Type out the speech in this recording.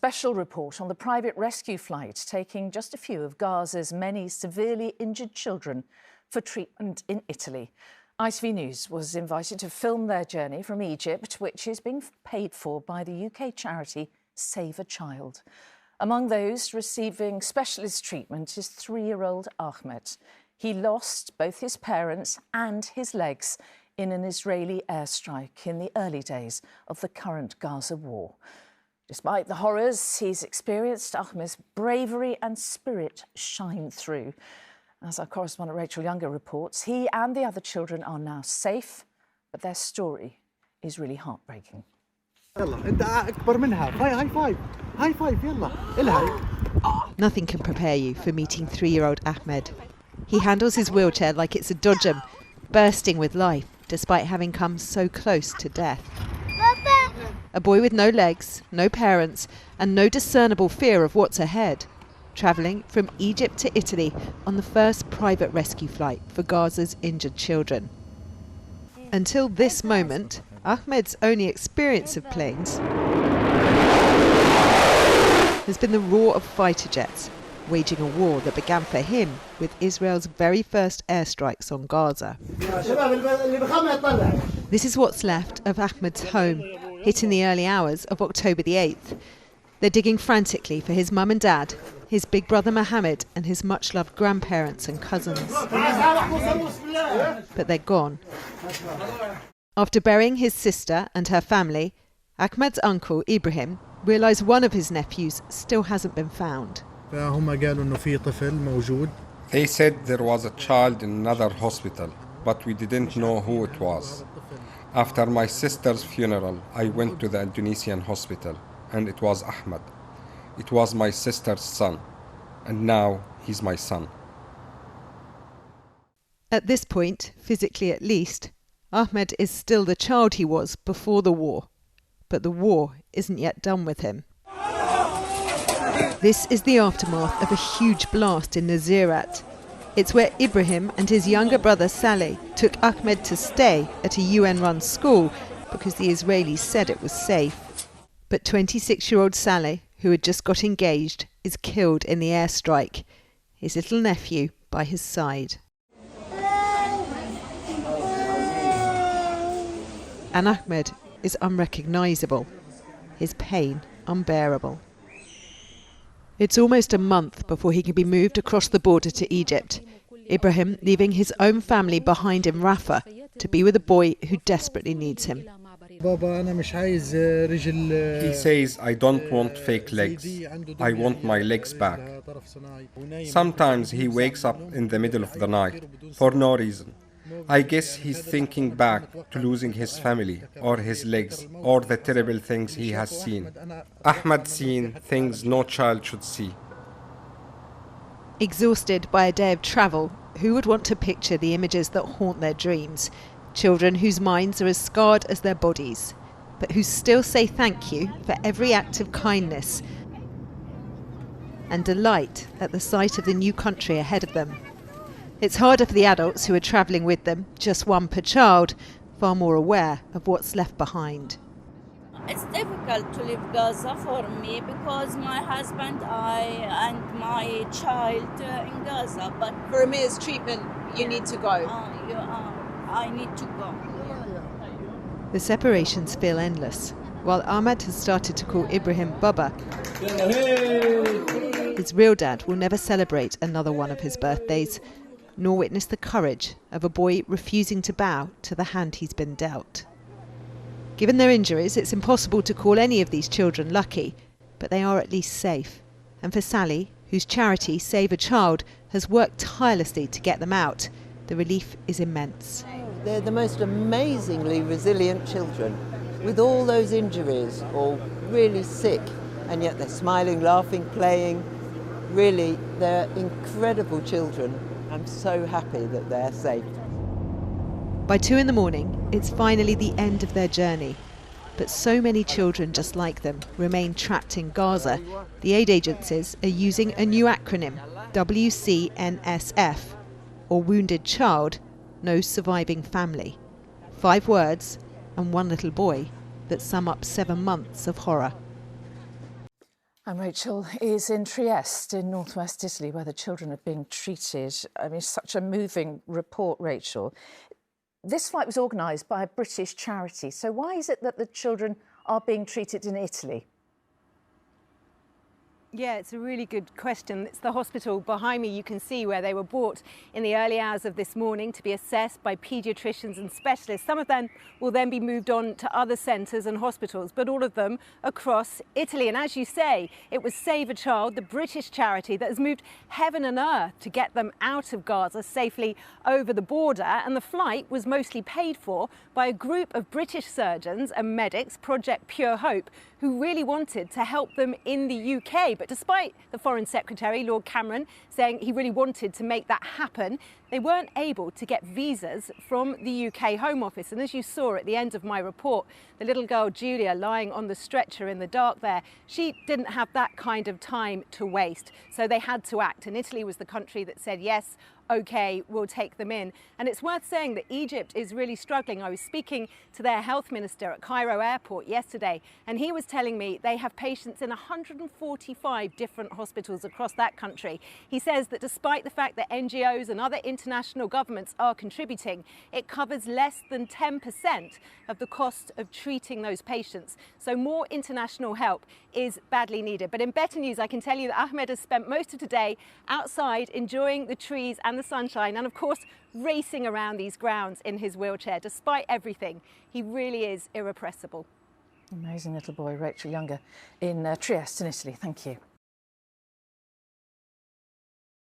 special report on the private rescue flight taking just a few of Gaza's many severely injured children for treatment in Italy. ITV News was invited to film their journey from Egypt, which is being paid for by the UK charity Save a Child. Among those receiving specialist treatment is 3-year-old Ahmed. He lost both his parents and his legs in an Israeli airstrike in the early days of the current Gaza war. Despite the horrors he's experienced, Ahmed's bravery and spirit shine through. As our correspondent Rachel Younger reports, he and the other children are now safe, but their story is really heartbreaking. Nothing can prepare you for meeting 3-year-old Ahmed. He handles his wheelchair like it's a dodgem, bursting with life despite having come so close to death. A boy with no legs, no parents, and no discernible fear of what's ahead. Travelling from Egypt to Italy on the first private rescue flight for Gaza's injured children. Until this moment, Ahmed's only experience of planes has been the roar of fighter jets, waging a war that began for him with Israel's very first airstrikes on Gaza. This is what's left of Ahmed's home, hit in the early hours of October the 8th. They're digging frantically for his mum and dad, his big brother Ahmed and his much-loved grandparents and cousins. But they're gone. After burying his sister and her family, Ahmed's uncle Ibrahim realised one of his nephews still hasn't been found. They said there was a child in another hospital, but we didn't know who it was. After my sister's funeral, I went to the Indonesian hospital, and it was Ahmed. It was my sister's son, and now he's my son. At this point, physically at least, Ahmed is still the child he was before the war. But the war isn't yet done with him. This is the aftermath of a huge blast in Nazirat. It's where Ibrahim and his younger brother Saleh took Ahmed to stay at a UN-run school because the Israelis said it was safe. But 26-year-old Saleh, who had just got engaged, is killed in the airstrike, his little nephew by his side. And Ahmed is unrecognisable, his pain unbearable. It's almost a month before he can be moved across the border to Egypt, Ibrahim leaving his own family behind in Rafah to be with a boy who desperately needs him. He says, I don't want fake legs. I want my legs back. Sometimes he wakes up in the middle of the night for no reason. I guess he's thinking back to losing his family or his legs or the terrible things he has seen. Ahmed's seen things no child should see. Exhausted by a day of travel, who would want to picture the images that haunt their dreams? Children whose minds are as scarred as their bodies, but who still say thank you for every act of kindness and delight at the sight of the new country ahead of them. It's harder for the adults who are travelling with them, just one per child, far more aware of what's left behind. It's difficult to leave Gaza for me because my husband, and my child in Gaza. But for Amir's treatment, you need to go. I need to go. The separations feel endless. While Ahmed has started to call Ibrahim Baba, his real dad will never celebrate another one of his birthdays, nor witness the courage of a boy refusing to bow to the hand he's been dealt. Given their injuries, it's impossible to call any of these children lucky, but they are at least safe. And for Sally, whose charity Save a Child has worked tirelessly to get them out, the relief is immense. They're the most amazingly resilient children, with all those injuries, or really sick, and yet they're smiling, laughing, playing. Really, they're incredible children. I'm so happy that they're safe. By 2 a.m, it's finally the end of their journey. But so many children just like them remain trapped in Gaza. The aid agencies are using a new acronym, WCNSF, or Wounded Child, No Surviving Family. 5 words and one little boy that sum up 7 months of horror. And Rachel is in Trieste in northwest Italy, where the children are being treated. I mean, such a moving report, Rachel. This flight was organised by a British charity. So why is it that the children are being treated in Italy? Yeah, it's a really good question. It's the hospital behind me. You can see where they were brought in the early hours of this morning to be assessed by paediatricians and specialists. Some of them will then be moved on to other centres and hospitals, but all of them across Italy. And as you say, it was Save a Child, the British charity, that has moved heaven and earth to get them out of Gaza safely over the border. And the flight was mostly paid for by a group of British surgeons and medics, Project Pure Hope, who really wanted to help them in the UK. But despite the Foreign Secretary, Lord Cameron, saying he really wanted to make that happen, they weren't able to get visas from the UK Home Office. And as you saw at the end of my report, the little girl Julia lying on the stretcher in the dark there, she didn't have that kind of time to waste. So they had to act. And Italy was the country that said, yes, OK, we'll take them in. And it's worth saying that Egypt is really struggling. I was speaking to their health minister at Cairo airport yesterday, and he was telling me they have patients in 145 different hospitals across that country. He says that despite the fact that NGOs and other international governments are contributing, it covers less than 10% of the cost of treating those patients. So more international help is badly needed. But in better news, I can tell you that Ahmed has spent most of today outside enjoying the trees and the sunshine, and of course racing around these grounds in his wheelchair. Despite everything, he really is irrepressible. Amazing little boy, Rachel Younger in Trieste in Italy. Thank you.